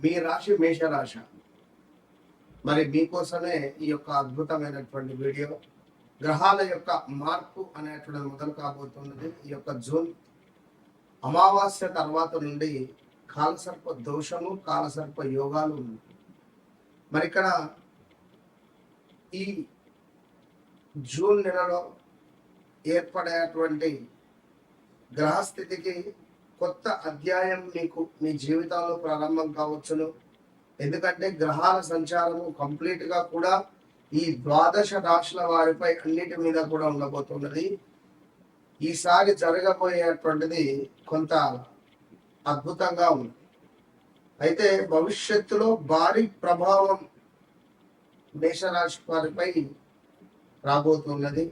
మీ రాశి మేషరాశి. మరి మీకోసమే ఈ యొక్క అద్భుతమైనటువంటి వీడియో. గ్రహాల యొక్క మార్పు అనేటువంటిది మొదలు కాబోతున్నది. ఈ యొక్క జూన్ అమావాస్య తర్వాత నుండి కాలసర్ప దోషము, కాలసర్ప యోగాలు ఉన్నాయి. మరి ఇక్కడ ఈ జూన్ నెలలో ఏర్పడేటువంటి గ్రహస్థితికి కొత్త అధ్యాయం మీకు మీ జీవితంలో ప్రారంభం కావచ్చును. ఎందుకంటే గ్రహాల సంచారము కంప్లీట్ గా కూడా ఈ ద్వాదశ రాశుల వారిపై అన్నిటి మీద కూడా ఉండబోతున్నది. ఈసారి జరగబోయేటువంటిది కొంత అద్భుతంగా ఉంది. అయితే భవిష్యత్తులో భారీ ప్రభావం మేషరాశి వారిపై రాబోతున్నది.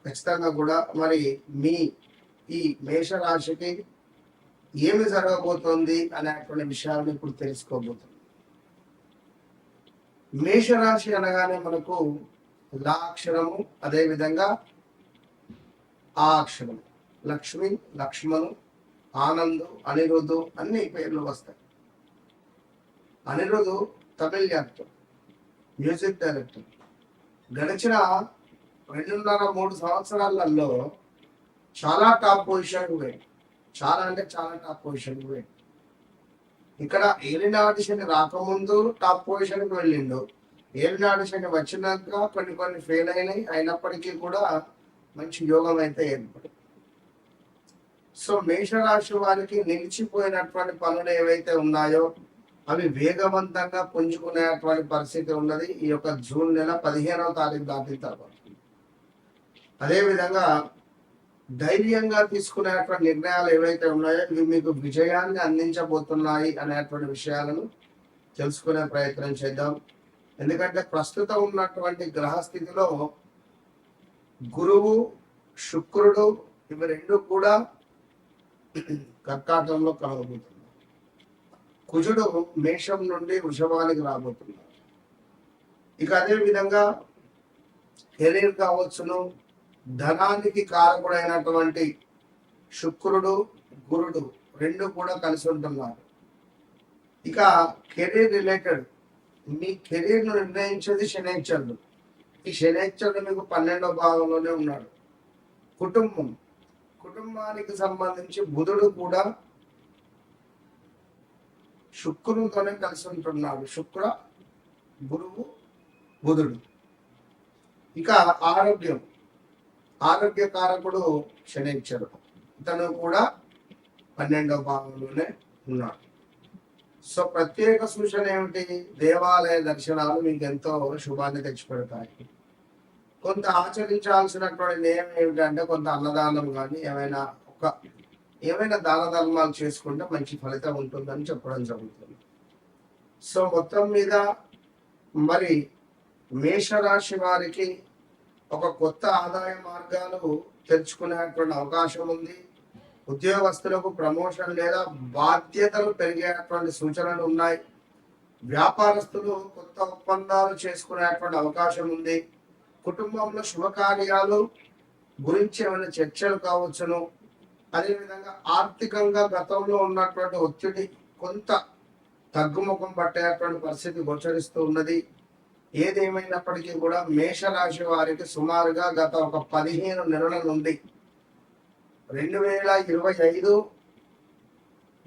ఖచ్చితంగా కూడా మరి మీ ఈ మేషరాశికి ఏమి జరగబోతోంది అనేటువంటి విషయాలను ఇప్పుడు తెలుసుకోబోతుంది. మేషరాశి అనగానే మనకు లా అక్షరము, అదేవిధంగా ఆ అక్షరము, లక్ష్మి, లక్ష్మణు, ఆనంద్, అనిరుద్ధు అన్ని పేర్లు వస్తాయి. అనిరుద్ధు తమిళ యాక్టర్, మ్యూజిక్ డైరెక్టర్. గడిచిన 2.5-3 సంవత్సరాలలో చాలా టాప్ పొజిషన్ పోయింది. చాలా అంటే చాలా టాప్ పొజిషన్ పోయింది. ఇక్కడ ఏలినాటి శని రాకముందు టాప్ పొజిషన్కి వెళ్ళిండు. ఏలినాటి శని వచ్చినాక కొన్ని ఫెయిల్ అయినాయి. అయినప్పటికీ కూడా మంచి యోగం అయితే ఏర్పడింది. సో మేషరాశి వారికి నిలిచిపోయినటువంటి పనులు ఏవైతే ఉన్నాయో అవి వేగవంతంగా పుంజుకునేటువంటి పరిస్థితి ఉన్నది ఈ యొక్క జూన్ నెల 15వ తారీఖు దాటిన తర్వాత. అదేవిధంగా ధైర్యంగా తీసుకునేటువంటి నిర్ణయాలు ఏవైతే ఉన్నాయో ఇవి మీకు విజయాన్ని అందించబోతున్నాయి అనేటువంటి విషయాలను తెలుసుకునే ప్రయత్నం చేద్దాం. ఎందుకంటే ప్రస్తుతం ఉన్నటువంటి గ్రహస్థితిలో గురువు, శుక్రుడు ఇవి రెండు కూడా కర్కాటకంలో కలగబోతున్నారు. కుజుడు మేషం నుండి వృషభానికి రాబోతున్నారు. ఇక అదే విధంగా కెరీర్ కావచ్చును, ధనానికి కారకుడైనటువంటి శుక్రుడు, గురుడు రెండు కూడా కలిసి ఉంటున్నారు. ఇక కెరీర్ రిలేటెడ్ మీ కెరీర్ను నిర్ణయించేది శనైశ్చరుడు. ఈ శనైశ్చరుడు మీకు 12వ భావంలోనే ఉన్నాడు. కుటుంబానికి సంబంధించి బుధుడు కూడా శుక్రునితోనే కలిసి ఉంటున్నాడు. శుక్ర, గురువు, బుధుడు. ఇక ఆరోగ్య కారకుడు శనైశ్చరుడు. ఇతను కూడా 12వ భావంలోనే ఉన్నాడు. సో ప్రత్యేక సూచన ఏమిటి? దేవాలయ దర్శనాలు మీకు ఎంతో శుభాన్ని తెచ్చిపెడతాయి. కొంత ఆచరించాల్సినటువంటి నియమం ఏమిటంటే కొంత అన్నదానం కానీ ఏమైనా దాన ధర్మాలు చేసుకుంటే మంచి ఫలితం ఉంటుందని చెప్పడం జరుగుతుంది. సో మొత్తం మీద మరి మేషరాశి వారికి ఒక కొత్త ఆదాయ మార్గాలు తెరుచుకునేటువంటి అవకాశం ఉంది. ఉద్యోగస్తులకు ప్రమోషన్ లేదా బాధ్యతలు పెరిగేటువంటి సూచనలు ఉన్నాయి. వ్యాపారస్తులు కొత్త ఒప్పందాలు చేసుకునేటువంటి అవకాశం ఉంది. కుటుంబంలో శుభకార్యాలు గురించి ఏమైనా చర్చలు కావచ్చును. అదేవిధంగా ఆర్థికంగా గతంలో ఉన్నటువంటి ఒత్తిడి కొంత తగ్గుముఖం పట్టేటువంటి పరిస్థితి గోచరిస్తూ ఉన్నది. ఏదేమైనప్పటికీ కూడా మేషరాశి వారికి సుమారుగా గత ఒక 15 నెలల నుండి 2025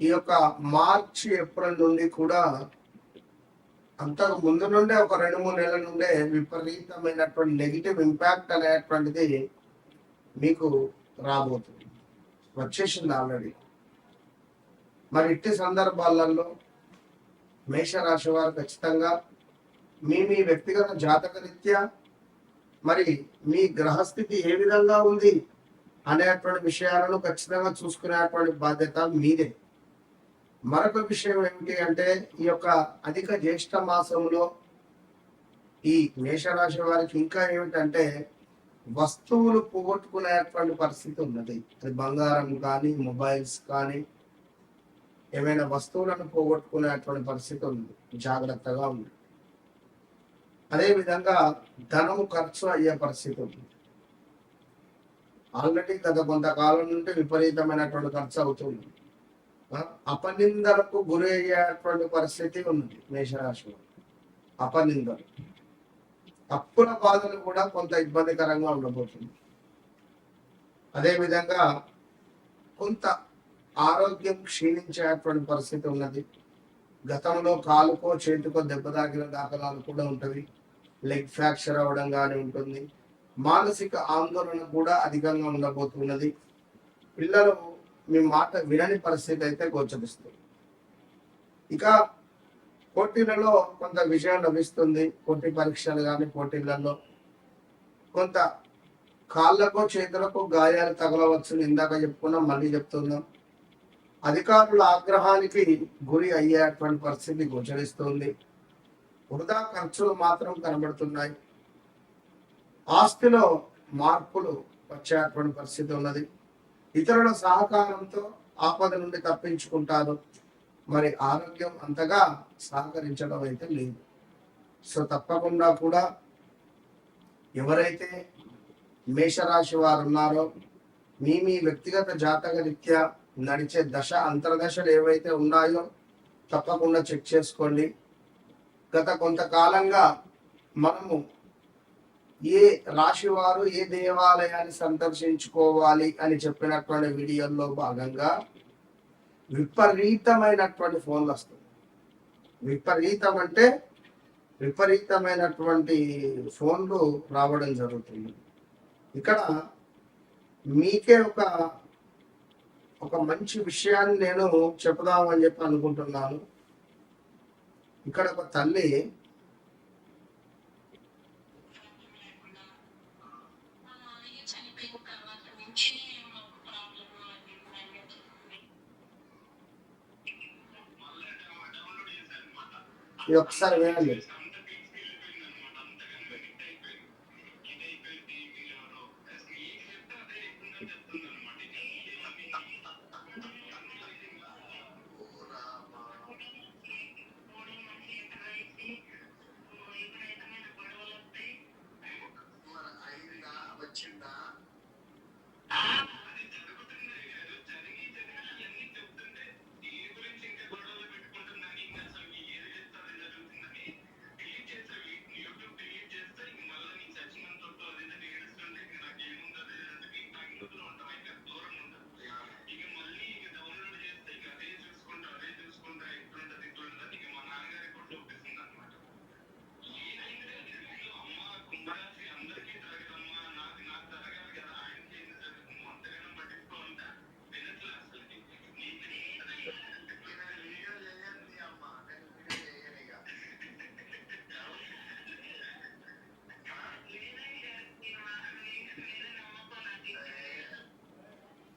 ఈ యొక్క మార్చి, ఏప్రిల్ నుండి కూడా అంతకు ముందు నుండే ఒక 2-3 నెలల నుండే విపరీతమైనటువంటి నెగిటివ్ ఇంపాక్ట్ అనేటువంటిది మీకు రాబోతుంది, వచ్చేసింది ఆల్రెడీ. మరి ఇట్టి సందర్భాలలో మేషరాశి వారు ఖచ్చితంగా మీ వ్యక్తిగత జాతక రీత్యా మరి మీ గ్రహస్థితి ఏ విధంగా ఉంది అనేటువంటి విషయాలను ఖచ్చితంగా చూసుకునేటువంటి బాధ్యత మీదే. మరొక విషయం ఏమిటి అంటే ఈ యొక్క అధిక జ్యేష్ఠ మాసంలో ఈ మేషరాశి వారికి ఇంకా ఏమిటంటే వస్తువులు పోగొట్టుకునేటువంటి పరిస్థితి ఉన్నది. అది బంగారం కానీ, మొబైల్స్ కానీ, ఏమైనా వస్తువులను పోగొట్టుకునేటువంటి పరిస్థితి ఉంది. జాగ్రత్తగా ఉంది. అదేవిధంగా ధనము ఖర్చు అయ్యే పరిస్థితి ఉంది. ఆల్రెడీ గత కొంతకాలం నుండి విపరీతమైనటువంటి ఖర్చు అవుతుంది. ఆ, అపనిందలకు గురి అయ్యేటువంటి పరిస్థితి ఉంది మేషరాశిలో. అపనిందలు, అప్పుల బాధలు కూడా కొంత ఇబ్బందికరంగా ఉండబోతుంది. అదేవిధంగా కొంత ఆరోగ్యం క్షీణించేటువంటి పరిస్థితి ఉన్నది. గతంలో కాలుకో చేతికో దెబ్బ తాకిన దాఖలాలు కూడా ఉంటుంది. లెగ్ ఫ్రాక్చర్ అవ్వడం కానీ ఉంటుంది. మానసిక ఆందోళన కూడా అధికంగా ఉండబోతున్నది. పిల్లలు మీ మాట వినని పరిస్థితి అయితే గోచరిస్తుంది. ఇక పోటీలలో కొంత విజయం లభిస్తుంది. పోటీ పరీక్షలు కానీ పోటీలలో కొంత కాళ్ళకు చేతులకు గాయాలు తగలవచ్చు. ఇందాక చెప్పుకున్నాం, మళ్ళీ చెప్తున్నాం. అధికారుల ఆగ్రహానికి గురి అయ్యేటువంటి పరిస్థితి గోచరిస్తుంది. వృధా ఖర్చులు మాత్రం కనబడుతున్నాయి. ఆస్తిలో మార్పులు వచ్చేటువంటి పరిస్థితి ఉన్నది. ఇతరుల సహకారంతో ఆపద నుండి తప్పించుకుంటారు. మరి ఆరోగ్యం అంతగా సహకరించడం అయితే లేదు. సో తప్పకుండా కూడా ఎవరైతే మేషరాశి వారు ఉన్నారో మీ వ్యక్తిగత జాతక రీత్యా నడిచే దశ అంతర్దశలు ఏవైతే ఉన్నాయో తప్పకుండా చెక్ చేసుకోండి. గత కొంతకాలంగా మనము ఏ రాశి వారు ఏ దేవాలయాన్ని సందర్శించుకోవాలి అని చెప్పినటువంటి వీడియోల్లో భాగంగా విపరీతమైనటువంటి ఫోన్లు వస్తుంది. విపరీతం అంటే విపరీతమైనటువంటి ఫోన్లు రావడం జరుగుతుంది. ఇక్కడ మీకే ఒక మంచి విషయాన్ని నేను చెప్పుదామని చెప్పి అనుకుంటున్నాను. ఇక్కడ ఒక తల్లి ఇది ఒకసారి వినండి.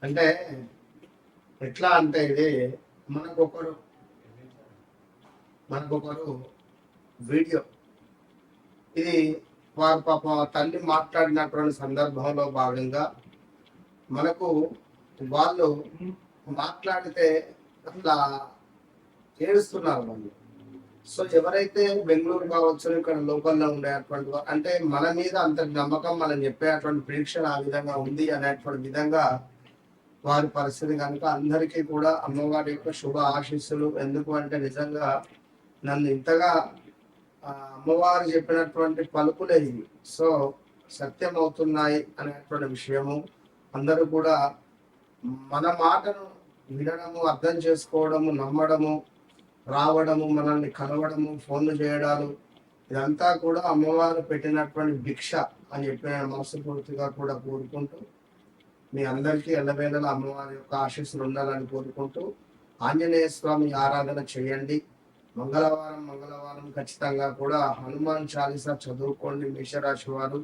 అంటే ఎట్లా అంటే ఇది మనకొకరు వీడియో, ఇది వారు పాప తల్లి మాట్లాడినటువంటి సందర్భంలో భాగంగా మనకు వాళ్ళు మాట్లాడితే అట్లా ఏడుస్తున్నారు వాళ్ళు. సో ఎవరైతే బెంగళూరు కావచ్చు, ఇక్కడ లోకల్లో ఉండేటువంటి అంటే మన మీద అంత నమ్మకం, మనం చెప్పేటువంటి ప్రేక్షణ ఆ విధంగా ఉంది అనేటువంటి విధంగా వారి పరిస్థితి కనుక అందరికీ కూడా అమ్మవారి యొక్క శుభ ఆశీస్సులు. ఎందుకు అంటే నిజంగా నన్ను ఇంతగా అమ్మవారు చెప్పినటువంటి పలుకులే ఇవి. సో సత్యం అవుతున్నాయి అనేటువంటి విషయము అందరూ కూడా మన మాటను వినడము, అర్థం చేసుకోవడము, నమ్మడము, రావడము, మనల్ని కలవడము, ఫోన్లు చేయడాలు, ఇదంతా కూడా అమ్మవారు పెట్టినటువంటి భిక్ష అని చెప్పి నేను మనస్ఫూర్తిగా కూడా కోరుకుంటూ మీ అందరికీ ఎల్లవేళలా అమ్మవారి యొక్క ఆశీస్సులు ఉండాలని కోరుకుంటూ ఆంజనేయ స్వామి ఆరాధన చేయండి. మంగళవారం ఖచ్చితంగా కూడా హనుమాన్ చాలీసా చదువుకోండి. మేషరాశి వారు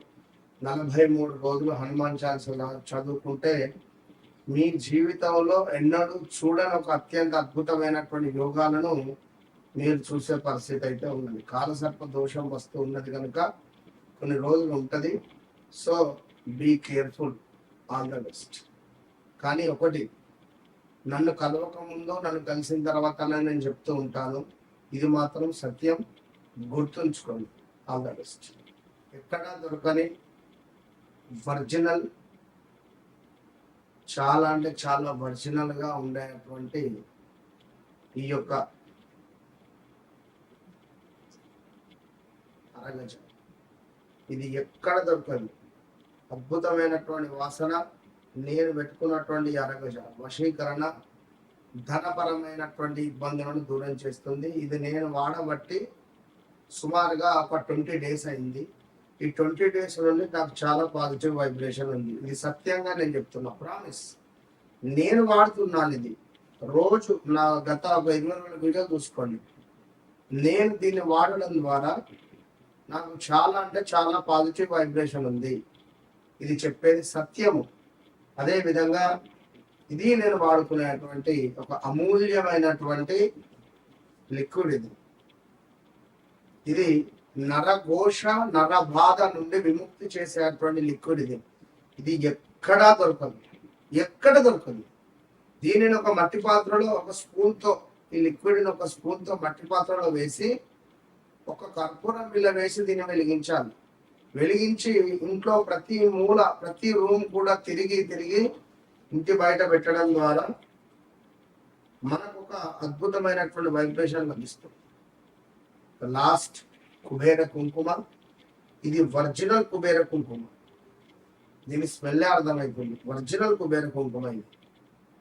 43 రోజులు హనుమాన్ చాలీసా చదువుకుంటే మీ జీవితంలో ఎన్నడూ చూడని ఒక అత్యంత అద్భుతమైనటువంటి యోగాలను మీరు చూసే పరిస్థితి అయితే ఉన్నది. కాలసర్ప దోషం వస్తూ ఉన్నది కనుక కొన్ని రోజులు ఉంటుంది. So be careful, all the best. కానీ ఒకటి, నన్ను కలవక ముందు, నన్ను కలిసిన తర్వాత నేను చెప్తూ ఉంటాను, ఇది మాత్రం సత్యం, గుర్తుంచుకోండి. All the best. ఎక్కడా దొరకని ఒరిజినల్, చాలా అంటే చాలా ఒరిజినల్గా ఉండేటువంటి ఈ యొక్క అరగజ ఇది ఎక్కడ దొరకదు. అద్భుతమైనటువంటి వాసన. నేను పెట్టుకున్నటువంటి అరగజ వశీకరణ, ధనపరమైనటువంటి ఇబ్బందులను దూరం చేస్తుంది. ఇది నేను వాడబట్టి సుమారుగా ఒక 20 days అయింది. ఈ 20 days నుండి నాకు చాలా పాజిటివ్ వైబ్రేషన్ ఉంది. ఇది సత్యంగా నేను చెప్తున్నా, ప్రామిస్. నేను వాడుతున్నాను ఇది రోజు. నా గత 20 వీడియోలు చూసుకోండి. నేను దీన్ని వాడడం ద్వారా నాకు చాలా అంటే చాలా పాజిటివ్ వైబ్రేషన్ ఉంది. ఇది చెప్పేది సత్యము. అదే విధంగా ఇది నేను వాడుకునేటువంటి ఒక అమూల్యమైనటువంటి లిక్విడ్. ఇది నరఘోష నరబాధ నుండి విముక్తి చేసేటువంటి లిక్విడ్. ఇది ఎక్కడా దొరకదు, ఎక్కడ దొరకదు. దీనిని ఒక మట్టి పాత్రలో ఒక స్పూన్తో, ఈ లిక్విడ్ని ఒక స్పూన్తో మట్టి పాత్రలో వేసి ఒక కర్పూరం బిళ్ళ వేసి దీన్ని వెలిగించాలి. వెలిగించి ఇంట్లో ప్రతి మూల ప్రతి రూమ్ కూడా తిరిగి తిరిగి ఇంటి బయట పెట్టడం ద్వారా మనకు ఒక అద్భుతమైనటువంటి వైబ్రేషన్ లభిస్తుంది. లాస్ట్ కుబేర కుంకుమ. ఇది ఒరిజినల్ కుబేర కుంకుమ. దీని స్మెల్లే అర్థమైపోయింది, ఒరిజినల్ కుబేర కుంకుమ ఇది.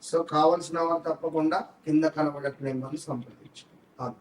సో కావలసిన వారు తప్పకుండా కింద కనబడట్లేమని సంప్రదించారు.